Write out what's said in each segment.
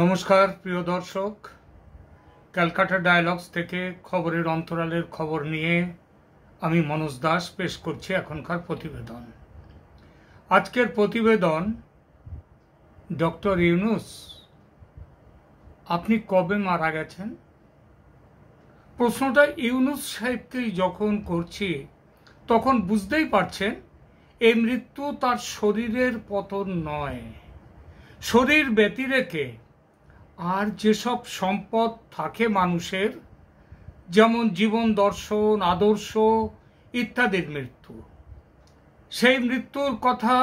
নমস্কার প্রিয় দর্শক, ক্যালকাটা ডায়ালগস থেকে খবরের অন্তরালের খবর নিয়ে আমি মনোজ দাস পেশ করছি এখনকার প্রতিবেদন। আজকের প্রতিবেদন, ডক্টর ইউনূস আপনি কবে মারা গেছেন? প্রশ্নটা ইউনূস সাহেবকেই যখন করছি তখন বুঝতেই পারছেন এই মৃত্যু তার শরীরের পতন নয়। শরীর ব্যতি রেখে আর যেসব সম্পদ থাকে মানুষের, যেমন জীবন দর্শন, আদর্শ ইত্যাদির মৃত্যু, সেই মৃত্যুর কথা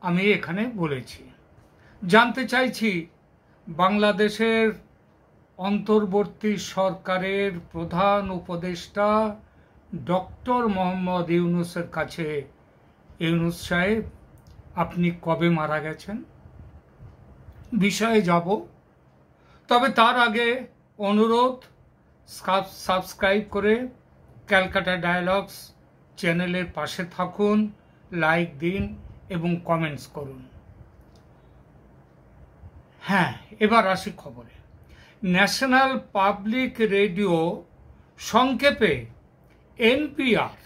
আমি এখানে বলেছি। জানতে চাইছি বাংলাদেশের অন্তর্বর্তী সরকারের প্রধান উপদেষ্টা ডক্টর মোহাম্মদ ইউনূসের কাছে, ইউনূস সাহেব আপনি কবে মারা গেছেন? বিষয়ে যাব, তবে তার আগে অনুরোধ, সাবস্ক্রাইব করে ক্যালকাটা ডায়ালগস চ্যানেলের পাশে থাকুন, লাইক দিন এবং কমেন্টস করুন। হ্যাঁ, এবার আসি খবরে। ন্যাশনাল পাবলিক রেডিও, সংক্ষেপে এনপিআর,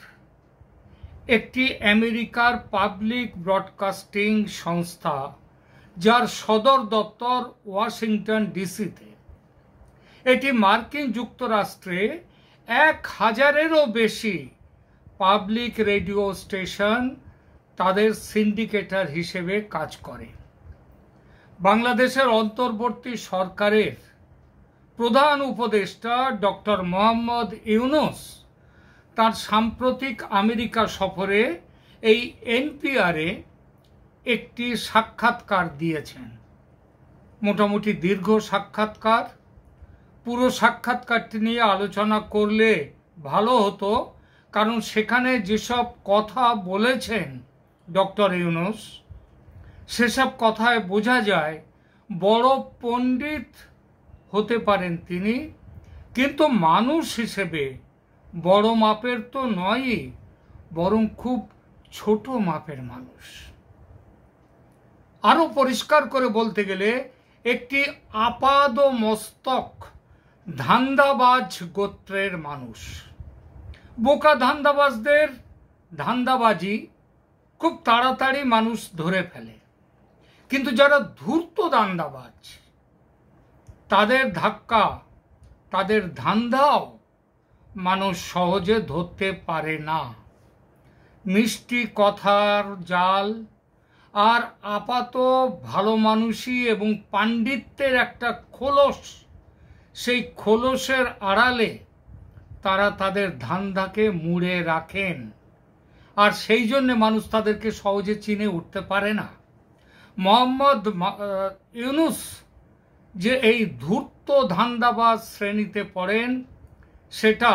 একটি আমেরিকার পাবলিক ব্রডকাস্টিং সংস্থা যার সদর দপ্তর ওয়াশিংটন ডিসিতে। এটি মার্কিন যুক্তরাষ্ট্রে 1000-এরও বেশি পাবলিক রেডিও স্টেশন তাদের সিন্ডিকেটর হিসেবে কাজ করে। বাংলাদেশের অন্তর্বর্তী সরকারের প্রধান উপদেষ্টা ডক্টর মোহাম্মদ ইউনূস তার সাম্প্রতিক আমেরিকা সফরে এই এনপিআরে একটি সাক্ষাৎকার দিয়েছেন। মোটামুটি দীর্ঘ সাক্ষাৎকার। পুরো সাক্ষাৎকারটি নিয়ে আলোচনা করলে ভালো হতো, কারণ সেখানে যেসব কথা বলেছেন ডক্টর ইউনূস, সেসব কথায় বোঝা যায় বড় পণ্ডিত হতে পারেন তিনি, কিন্তু মানুষ হিসেবে বড় মাপের তো নয়ই, বরং খুব ছোট মাপের মানুষ। আরো পরিষ্কার করে বলতে গেলে একটি আপাদ মস্তক ধান্দাবাজ গোত্রের মানুষ। বোকা ধান্দাবাজদের ধান্দাবাজি খুব তাড়াতাড়ি মানুষ ধরে ফেলে, কিন্তু যারা ধূর্ত ধান্দাবাজ, তাদের ধাক্কা, তাদের ধান্দাও মানুষ সহজে ধরতে পারে না। মিষ্টি কথার জাল আর আপাত ভালো মানুষই এবং পাণ্ডিত্যের একটা খোলস, সেই খোলসের আড়ালে তারা তাদের ধান্দাকে মুড়ে রাখেন, আর সেই জন্য মানুষ তাদেরকে সহজে চিনে উঠতে পারে না। মোহাম্মদ ইউনূস যে এই ধূর্ত ধান্দাবাজ শ্রেণীতে পড়েন, সেটা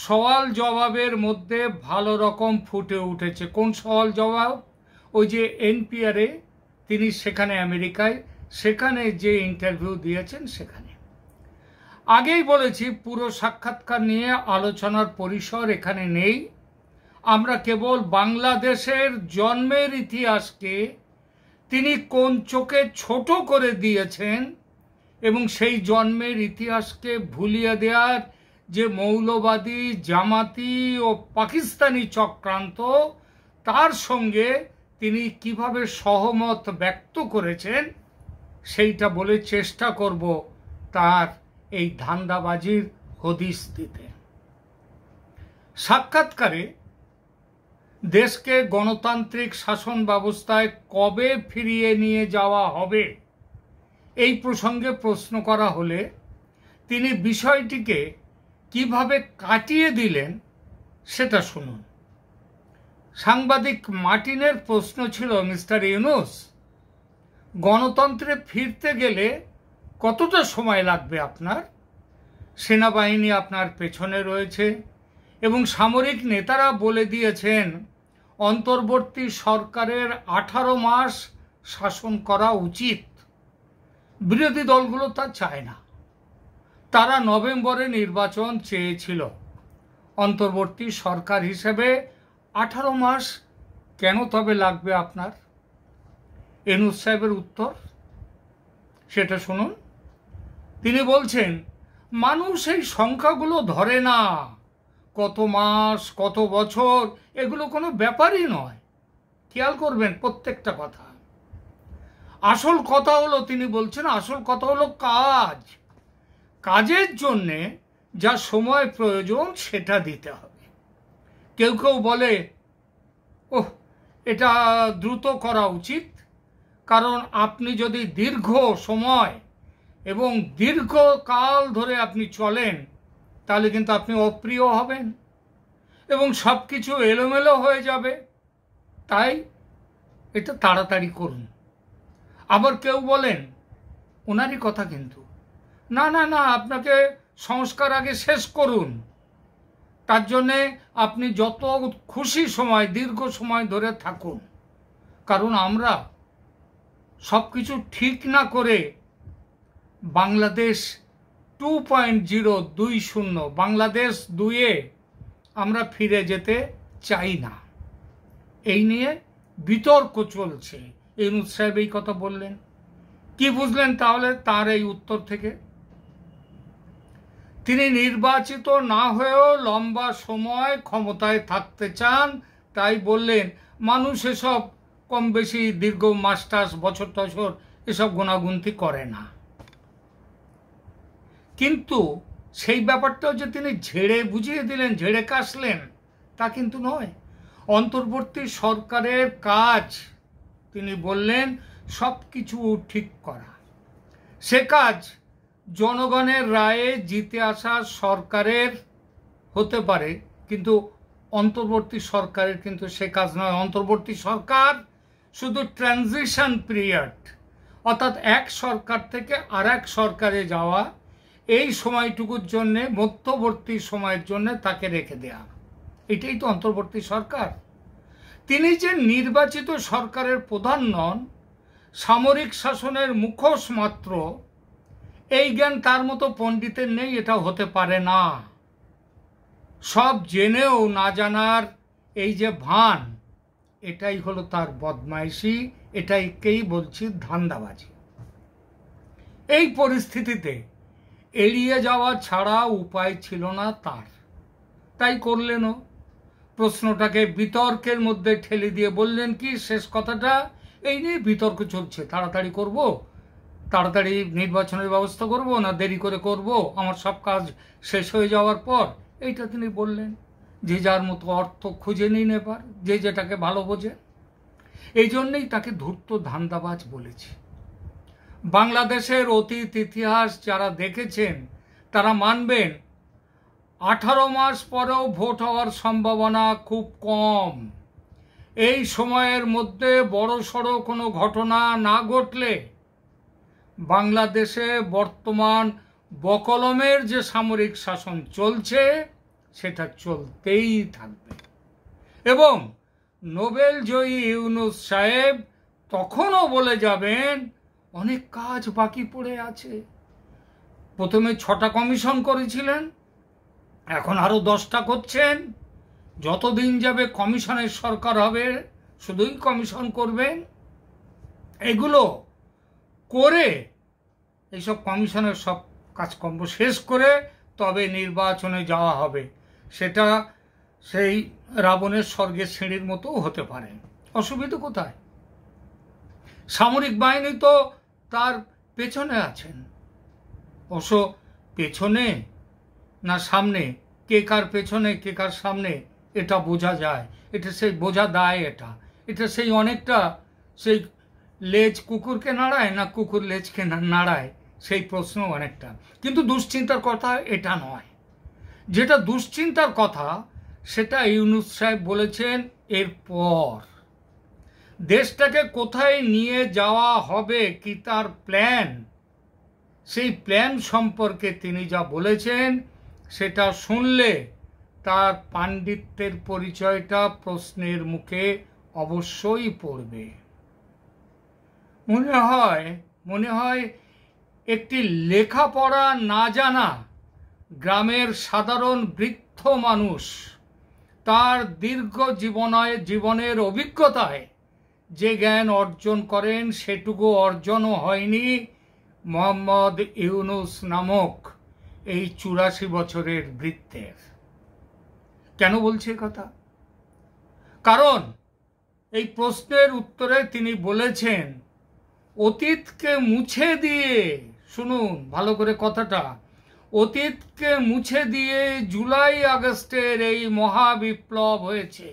সওয়াল জবাবের মধ্যে ভালো রকম ফুটে উঠেছে। কোন সওয়াল জবাব? ওই যে এনপিআরে তিনি সেখানে আমেরিকায়, সেখানে যে ইন্টারভিউ দিয়েছেন সেখানে। আগেই বলেছি পুরো সাক্ষাৎকার নিয়ে আলোচনার পরিসর এখানে নেই। আমরা কেবল বাংলাদেশের জন্মের ইতিহাসকে তিনি কোন চোখে ছোট করে দিয়েছেন এবং সেই জন্মের ইতিহাসকে ভুলিয়ে দেওয়ার যে মৌলবাদী, জামাতি ও পাকিস্তানি চক্রান্ত, তার সঙ্গে তিনি কিভাবে সহমত ব্যক্ত করেছেন সেইটা বলে চেষ্টা করব তার এই ধান্দাবাজির হদিস দিতে। সাক্ষাৎকারে দেশকে গণতান্ত্রিক শাসন ব্যবস্থায় কবে ফিরিয়ে নিয়ে যাওয়া হবে এই প্রসঙ্গে প্রশ্ন করা হলে তিনি বিষয়টিকে কিভাবে কাটিয়ে দিলেন সেটা শুনুন। সাংবাদিক মার্টিনের প্রশ্ন ছিল, মিস্টার ইউনূস, গণতন্ত্রে ফিরতে গেলে কতটা সময় লাগবে আপনার? সেনাবাহিনী আপনার পেছনে রয়েছে এবং সামরিক নেতারা বলে দিয়েছেন অন্তর্বর্তী সরকারের 18 মাস শাসন করা উচিত। বিরোধী দলগুলো তা চায় না। তারা নভেম্বরে নির্বাচন চেয়েছিল। অন্তর্বর্তী সরকার হিসেবে 18 মাস কেন তবে লাগবে আপনার? ইউনূস সাহেবের উত্তর, সেটা শুনুন। তিনি বলছেন, মানুষ এই সংখ্যাগুলো ধরে না, কত মাস কত বছর এগুলো কোনো ব্যাপারই নয়। খেয়াল করবেন প্রত্যেকটা কথা। আসল কথা হলো, তিনি বলছেন আসল কথা হলো কাজ। কাজের জন্যে যা সময় প্রয়োজন সেটা দিতে হবে। কেউ কেউ বলে, ওহ, এটা দ্রুত করা উচিত, কারণ আপনি যদি দীর্ঘ সময় এবং দীর্ঘকাল ধরে আপনি চলেন তাহলে কিন্তু আপনি অপ্রিয় হবেন এবং সব কিছু এলোমেলো হয়ে যাবে, তাই এটা তাড়াতাড়ি করুন। আবার কেউ বলেন, ওনারই কথা কিন্তু, না না না, আপনাকে সংস্কার আগে শেষ করুন, তার জন্যে আপনি যত খুশি সময় দীর্ঘ সময় ধরে থাকুন, কারণ আমরা সব কিছু ঠিক না করে বাংলাদেশ 2.0 বাংলাদেশ 2-এ আমরা ফিরে যেতে চাই না। এই নিয়ে বিতর্ক চলছে। ইউনূস সাহেব এই কথা বললেন। কি বুঝলেন তাহলে তার এই উত্তর থেকে? তিনি নির্বাচিত না হয়েও লম্বা সময় ক্ষমতায় থাকতে চান, তাই বললেন মানুষ এসব কম বেশি দীর্ঘ মাস টাস বছর টছর এসব গোনাগুনতি করে না। কিন্তু সেই ব্যাপারটাও যে তিনি ঝেড়ে বুঝিয়ে দিলেন, ঝেড়ে কাশলেন, তা কিন্তু নয়। অন্তর্বর্তী সরকারের কাজ, তিনি বললেন, সব কিছু ঠিক করা। সে কাজ জনগণের রায়ে জিতে আসা সরকারের হতে পারে, কিন্তু অন্তর্বর্তী সরকারের কিন্তু সে কাজ নয়। অন্তর্বর্তী সরকার শুধু ট্রানজিশন পিরিয়ড, অর্থাৎ এক সরকার থেকে আর এক সরকারে যাওয়া, এই সময়টুকুর জন্যে, মধ্যবর্তী সময়ের জন্য তাকে রেখে দেয়া, এটাই তো অন্তর্বর্তী সরকার। তিনি যে নির্বাচিত সরকারের প্রধান নন, সামরিক শাসনের মুখোশ মাত্র, এই জ্ঞান তার মতো পণ্ডিতের নেই, এটা হতে পারে না। সব জেনেও না জানার এই যে ভান, এটাই হলো তার বদমাইশি, এটাইকেই বলছি ধান্দাবাজি। এই পরিস্থিতিতে এড়িয়ে যাওয়া ছাড়া উপায় ছিল না তার, তাই করলেনও। প্রশ্নটাকে বিতর্কের মধ্যে ঠেলে দিয়ে বললেন কি, শেষ কথাটা এই নিয়ে বিতর্ক চলছে, তাড়াতাড়ি করব, তাড়াতাড়ি নির্বাচনের ব্যবস্থা করব না দেরি করে করব, আমার সব কাজ শেষ হয়ে যাওয়ার পর, এইটা তিনি বললেন। যে যার মতো অর্থ খুঁজে নিন এবার, যে যেটাকে ভালো বোঝে। এই জন্যেই তাকে ধূর্ত ধান্দাবাজ বলেছি। বাংলাদেশের অতীত ইতিহাস যারা দেখেছেন তারা মানবেন 18 মাস পরেও ভোট হওয়ার সম্ভাবনা খুব কম। এই সময়ের মধ্যে বড়সড় কোনো ঘটনা না ঘটলে বাংলাদেশে বর্তমান বকলমের যে সামরিক শাসন চলছে সেটা চলতেই থাকবে এবং নোবেল জয়ী ইউনূস সাহেব তখনও বলে যাবেন অনেক কাজ বাকি পড়ে আছে। প্রথমে 6টা কমিশন করেছিলেন, এখন আরো 10টা করছেন। যতদিন যাবে কমিশনের সরকার হবে, শুধুই কমিশন করবেন। এগুলো করে এইসব কমিশনের সব কাজকর্ম শেষ করে তবে নির্বাচনে যাওয়া হবে। সেটা সেই রাবণের স্বর্গের সিঁড়ির মতো হতে পারে। অসুবিধা কোথায়? সামরিক বাহিনী তো তার পেছনে আছেন। অবশ্য পেছনে না সামনে, কে কার পেছনে কে কার সামনে এটা বোঝা যায়, এটা সেই বোঝা দায়। এটা সেই অনেকটা সেই লেজ কুকুরকে নাড়ায় না কুকুর লেজকে নাড়ায়, সেই প্রশ্ন অনেকটা। কিন্তু দুশ্চিন্তার কথা এটা নয়। যেটা দুশ্চিন্তার কথা সেটা ইউনূস সাহেব বলেছেন এরপর। দেশটাকে কোথায় নিয়ে যাওয়া হবে, কি তার প্ল্যান, সেই প্ল্যান সম্পর্কে তিনি যা বলেছেন সেটা শুনলে তার পাণ্ডিত্যের পরিচয়টা প্রশ্নের মুখে অবশ্যই পড়বে। মনে হয় একটি লেখাপড়া না জানা গ্রামের সাধারণ বৃদ্ধ মানুষ তার দীর্ঘ জীবনের অভিজ্ঞতায় যে জ্ঞান অর্জন করেন সেটুকু অর্জনও হয়নি মোহাম্মদ ইউনুস নামক এই ৮৪ বছরের বৃত্তের। কেন বলছি কথা? কারণ এই প্রশ্নের উত্তরে তিনি বলেছেন, অতীতকে মুছে দিয়ে, শুনুন ভালো করে কথাটা, অতীতকে মুছে দিয়ে জুলাই আগস্টের এই মহাবিপ্লব হয়েছে।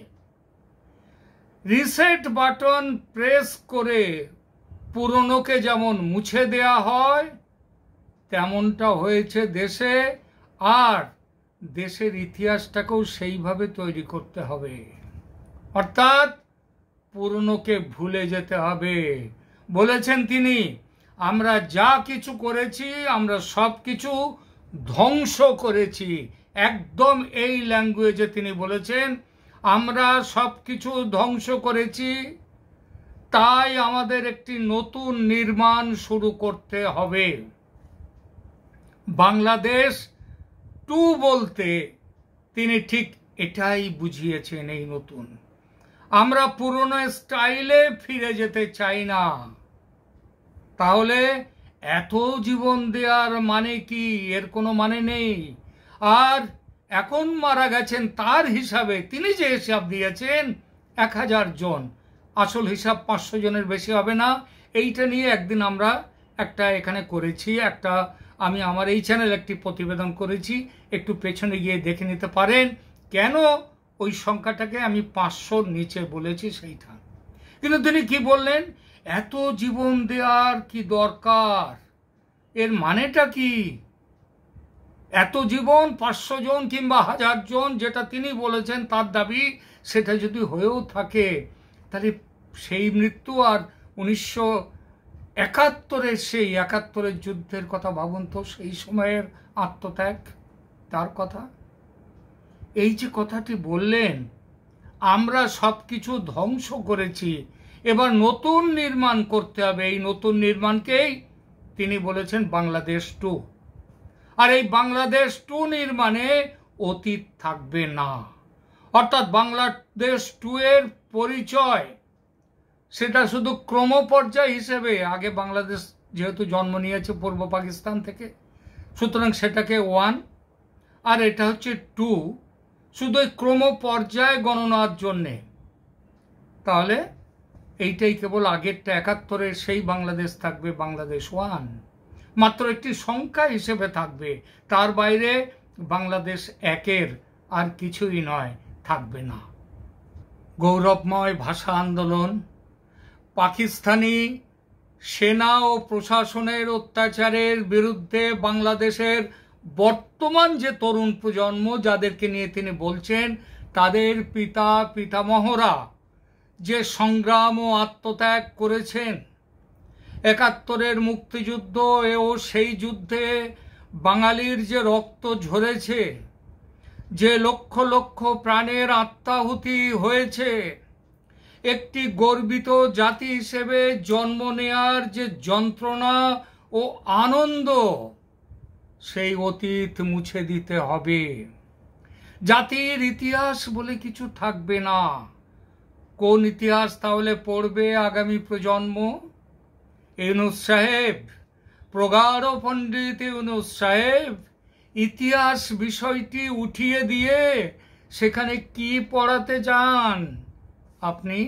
রিসেট বাটন প্রেস করে পুরনোকে যেমন মুছে দেয়া হয়, তেমনটা হয়েছে দেশে, আর দেশের ইতিহাসটাকেও সেইভাবে তৈরি করতে হবে। অর্থাৎ পুরনোকে ভুলে যেতে হবে। বলেছেন তিনি, আমরা যা কিছু করেছি আমরা সব কিছু ধ্বংস করেছি। একদম এই ল্যাঙ্গুয়েজে তিনি বলেছেন, আমরা সব কিছু ধ্বংস করেছি, তাই আমাদের একটি নতুন নির্মাণ শুরু করতে হবে। বাংলাদেশ 2 বলতে তিনি ঠিক এটাই বুঝিয়েছেন। এই নতুন, আমরা পুরনো স্টাইলে ফিরে যেতে চাই না। তাহলে এত জীবন দেওয়ার মানে কি? এর কোনো মানে নেই। আর এখন মারা গেছেন তার হিসাবে তিনি যে হিসাব দিয়েছেন 1000 জন, আসল হিসাব 500 জনের বেশি হবে না। এইটা নিয়ে একদিন আমরা একটা এখানে করেছি, আমি আমার এই চ্যানেল একটি প্রতিবেদন করেছি, একটু পেছনে গিয়ে দেখে নিতে পারেন কেন ওই সংখ্যাটাকে আমি 500-র নিচে বলেছি সেইটা। কিন্তু তিনি কি বললেন, এত জীবন দেওয়ার কি দরকার? এর মানেটা কি? এত জীবন 500 জন কিংবা 1000 জন, যেটা তিনি বলেছেন তার দাবি, সেটা যদি হয়েও থাকে, তাহলে সেই মৃত্যু আর 1971-এর সেই 71-এর যুদ্ধের কথা ভাবুন তো, সেই সময়ের আত্মত্যাগ, তার কথা। এই যে কথাটি বললেন, আমরা সব কিছু ধ্বংস করেছি, এবার নতুন নির্মাণ করতে হবে। এই নতুন নির্মাণকেই তিনি বলেছেন বাংলাদেশ 2। আর এই বাংলাদেশ 2 নির্মাণে অতীত থাকবে না। অর্থাৎ বাংলাদেশ 2 এর পরিচয় সেটা শুধু ক্রমপর্যায় হিসেবে, আগে বাংলাদেশ যেহেতু জন্ম নিয়েছে পূর্ব পাকিস্তান থেকে, সুতরাং সেটাকে 1 আর এটা হচ্ছে 2, শুধু ক্রমপর্যায় গণনার জন্যে। তাহলে এইটাই কেবল আগেরটা 71-এর সেই বাংলাদেশ থাকবে বাংলাদেশ 1, মাত্র একটি সংখ্যা হিসেবে থাকবে। তার বাইরে বাংলাদেশ 1-এর আর কিছুই নয়, থাকবে না। গৌরবময় ভাষা আন্দোলন, পাকিস্তানি সেনা ও প্রশাসনের অত্যাচারের বিরুদ্ধে বাংলাদেশের বর্তমান যে তরুণ প্রজন্ম, যাদেরকে নিয়ে তিনি বলছেন, তাদের পিতামহরা যে সংগ্রাম ও আত্মত্যাগ করেছেন, 71-এর মুক্তিযুদ্ধ ও সেই যুদ্ধে বাঙালির যে রক্ত ঝরেছে, যে লক্ষ লক্ষ প্রাণের আত্মাহুতি হয়েছে, একটি গর্বিত জাতি হিসেবে জন্ম নেয়ার যে যন্ত্রণা ও আনন্দ, সেই অতীত মুছে দিতে হবে। জাতির ইতিহাস বলে কিছু থাকবে না। কোন ইতিহাস তাহলে পড়বে আগামী প্রজন্ম? ইউনুস সাহেব, প্রগাঢ় পণ্ডিত ইউনুস সাহেব, ইতিহাস বিষয়টি উঠিয়ে দিয়ে সেখানে কি পড়াতে চান আপনি?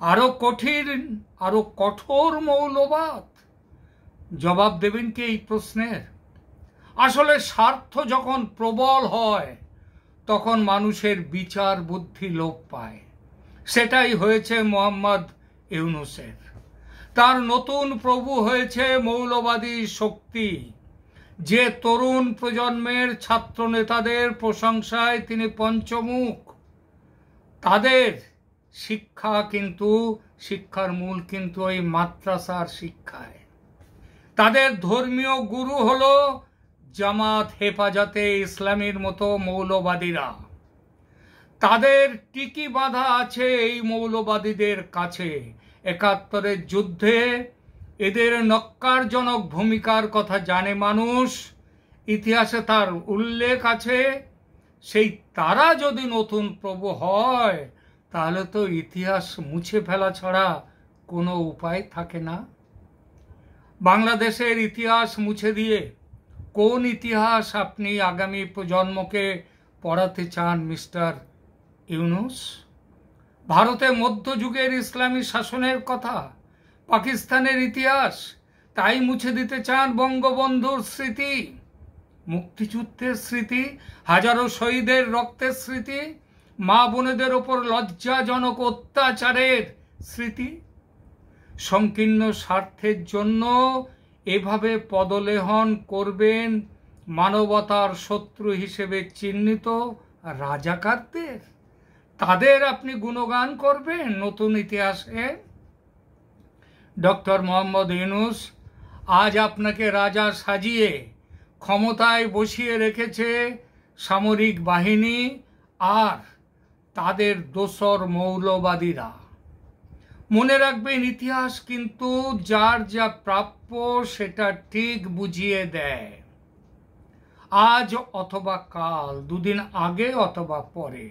আরো কঠিন, আরো কঠোর মৌলবাদ? জবাব দেবেন কি এই প্রশ্নের? আসলে স্বার্থ যখন প্রবল হয় তখন মানুষের বিচার বুদ্ধি লোপ পায়। সেটাই হয়েছে মোহাম্মদ ইউনুসের। তার নতুন প্রভু হয়েছে মৌলবাদী শক্তি। যে তরুণ প্রজন্মের ছাত্র নেতাদের প্রশংসায় তিনি পঞ্চমুখ, তাদের শিক্ষার মূল কিন্তু ওই মাদ্রাসার শিক্ষায়। তাদের ধর্মীয় গুরু হলো জামাত, হেফাজতে ইসলামের মতো মৌলবাদীরা। তাদের টিকি বাঁধা আছে এই মৌলবাদীদের কাছে। 71-এর যুদ্ধে এদের নক্কারজনক ভূমিকার কথা জানে মানুষ, ইতিহাসে তার উল্লেখ আছে। সেই তারা যদি নতুন প্রভু হয়, তাহলে তো ইতিহাস মুছে ফেলা ছাড়া কোনো উপায় থাকে না। বাংলাদেশের ইতিহাস মুছে দিয়ে কোন ইতিহাস আপনি আগামী প্রজন্মকে পড়াতে চান মিস্টার ইউনূস? ভারতে মধ্যযুগের ইসলামী শাসনের কথা, পাকিস্তানের ইতিহাস, তাই মুছে দিতে চান বঙ্গবন্ধুর স্মৃতি, মুক্তিযুদ্ধের স্মৃতি, হাজারো শহীদের রক্তের স্মৃতি, মা বোনেদের ওপর লজ্জাজনক অত্যাচারের স্মৃতি? সংকীর্ণ স্বার্থের জন্য এভাবে পদলেহন করবেন মানবতার শত্রু হিসেবে চিহ্নিত রাজাকারদের? তাদের আপনি গুণগান করবেন নতুন ইতিহাসে? ডক্টর মোহাম্মদ ইউনূস আজ আপনাকে রাজা সাজিয়ে ক্ষমতায় বসিয়ে রেখেছে সামরিক বাহিনী আর তাদের দোসর মৌলবাদীরা। মনে রাখবেন, ইতিহাস কিন্তু যার যা প্রাপ্য সেটা ঠিক বুঝিয়ে দেয়। আজ অথবা কাল, দুদিন আগে অথবা পরে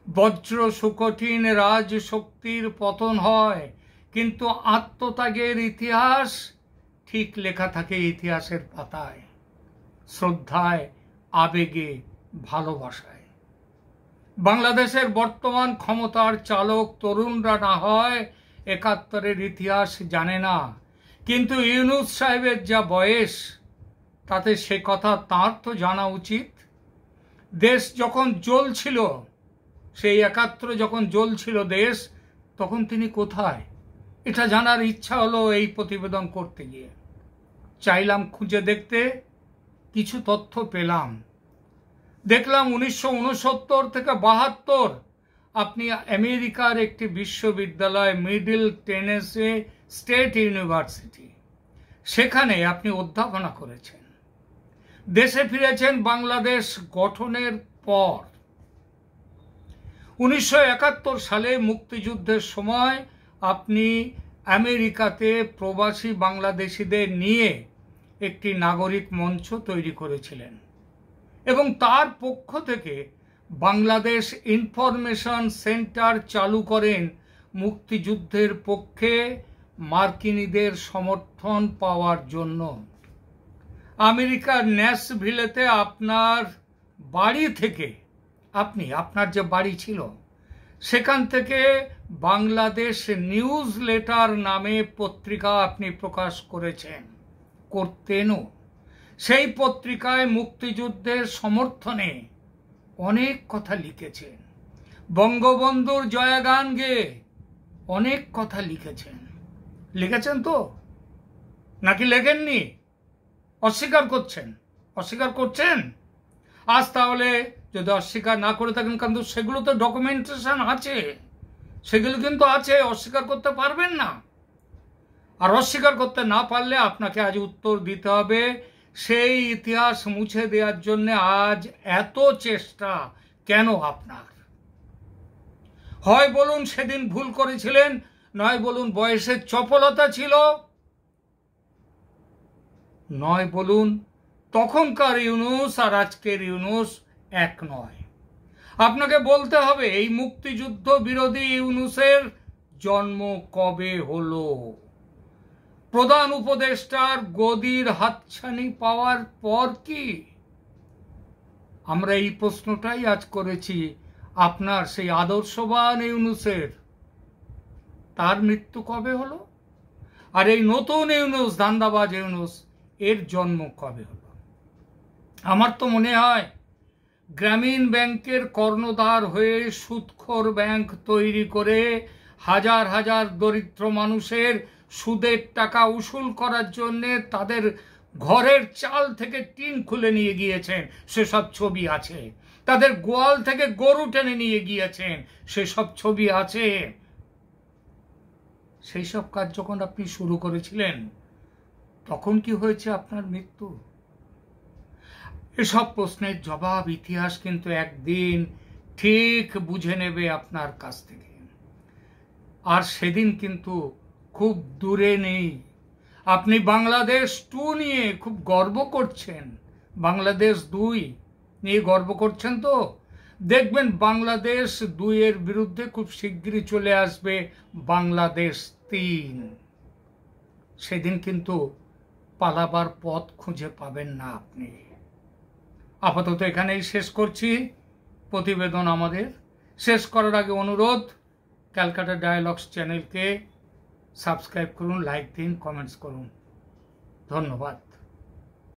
বজ্র সুকঠিন রাজশক্তির পতন হয়, কিন্তু আত্মত্যাগের ইতিহাস ঠিক লেখা থাকে ইতিহাসের পাতায়, শ্রদ্ধায়, আবেগে, ভালোবাসায়। বাংলাদেশের বর্তমান ক্ষমতার চালক তরুণরা না হয় ৭১-এর ইতিহাস জানে না, কিন্তু ইউনূস সাহেবের যা বয়স তাতে সে কথা তাঁর তো জানা উচিত। দেশ যখন জ্বলছিল, সেই ৭১ যখন জ্বলছিল দেশ, তখন তিনি কোথায়? এটা জানার ইচ্ছা হলো এই প্রতিবেদন করতে গিয়ে। চাইলাম খুঁজে দেখতে, কিছু তথ্য পেলাম। দেখলাম ১৯৬৯ থেকে ৭২ আপনি আমেরিকার একটি বিশ্ববিদ্যালয়, মিডল টেনেসি স্টেট ইউনিভার্সিটি, সেখানে আপনি অধ্যাপনা করেছেন। দেশে ফিরেছেন বাংলাদেশ গঠনের পর। ১৯৭১ সালে মুক্তিযুদ্ধের সময় আপনি আমেরিকাতে প্রবাসী বাংলাদেশিদের নিয়ে একটি নাগরিক মঞ্চ তৈরি করেছিলেন এবং তার পক্ষ থেকে বাংলাদেশ ইনফরমেশন সেন্টার চালু করেন মুক্তিযুদ্ধের পক্ষে মার্কিনীদের সমর্থন পাওয়ার জন্য। আমেরিকার ন্যাশভিলেতে আপনার বাড়ি থেকে, আপনার যে বাড়ি ছিল সেখান থেকে বাংলাদেশ নিউজ লেটার নামে পত্রিকা আপনি প্রকাশ করতেনও। সেই পত্রিকায় মুক্তিযুদ্ধের সমর্থনে অনেক কথা লিখেছেন, বঙ্গবন্ধুর জয়গান গেয়ে অনেক কথা লিখেছেন তো নাকি লেখেননি? অস্বীকার করছেন? আজ তাহলে যদি অস্বীকার না করে থাকেন, কিন্তু সেগুলো তো ডকুমেন্টেশন আছে, সেগুলো কিন্তু আছে, অস্বীকার করতে পারবেন না। আর অস্বীকার করতে না পারলে আপনাকে আজ উত্তর দিতে হবে সেই ইতিহাস মুছে দেওয়ার জন্য আজ এত চেষ্টা কেন আপনার? হয় বলুন সেদিন ভুল করেছিলেন, নয় বলুন বয়সের চপলতা ছিল, নয় বলুন তখনকার ইউনূস আর আজকের ইউনূস এক নয়। আপনাকে বলতে হবে এই মুক্তিযুদ্ধ বিরোধী ইউনূসের জন্ম কবে হলো? প্রধান উপদেষ্টার গদির হাতছানি পাওয়ার পর কি? আমরা এই প্রশ্নটাই আজ করেছি আপনার সেই আদর্শবান ইউনূসের। তার মৃত্যু কবে হলো? আর এই নতুন ইউনূস, ধান্দাবাজ ইউনূস, এর জন্ম কবে হলো? আমার তো মনে হয় গ্রামীণ ব্যাংকের কর্ণধার হয়ে সুদখোর ব্যাংক তৈরি করে হাজার হাজার দরিদ্র মানুষের সুদের টাকা উসুল করার জন্যে তাদের ঘরের চাল থেকে টিন খুলে নিয়ে গিয়েছেন, সেসব ছবি আছে। তাদের গোয়াল থেকে গরু টেনে নিয়ে গিয়েছেন, সেসব ছবি আছে। সেই সব কাজ যখন আপনি শুরু করেছিলেন, তখন কি হয়েছে আপনার মৃত্যু? এসব প্রশ্নের জবাব ইতিহাস কিন্তু একদিন ঠিক বুঝে নেবে আপনার কাছ থেকে। আর সেদিন কিন্তু খুব দূরে নেই। আপনি বাংলাদেশ 2 নিয়ে খুব গর্ব করছেন, বাংলাদেশ 2 নিয়ে গর্ব করছেন তো? দেখবেন বাংলাদেশ 2 এর বিরুদ্ধে খুব শিগগিরই চলে আসবে বাংলাদেশ 3। সেদিন কিন্তু পালাবার পথ খুঁজে পাবেন না আপনি। আপাতত এখানেই শেষ করছি প্রতিবেদন আমাদের। শেষ করার আগে অনুরোধ, ক্যালকাটা ডায়ালগস চ্যানেলকে সাবস্ক্রাইব করুন, লাইক দিন, কমেন্টস করুন। ধন্যবাদ।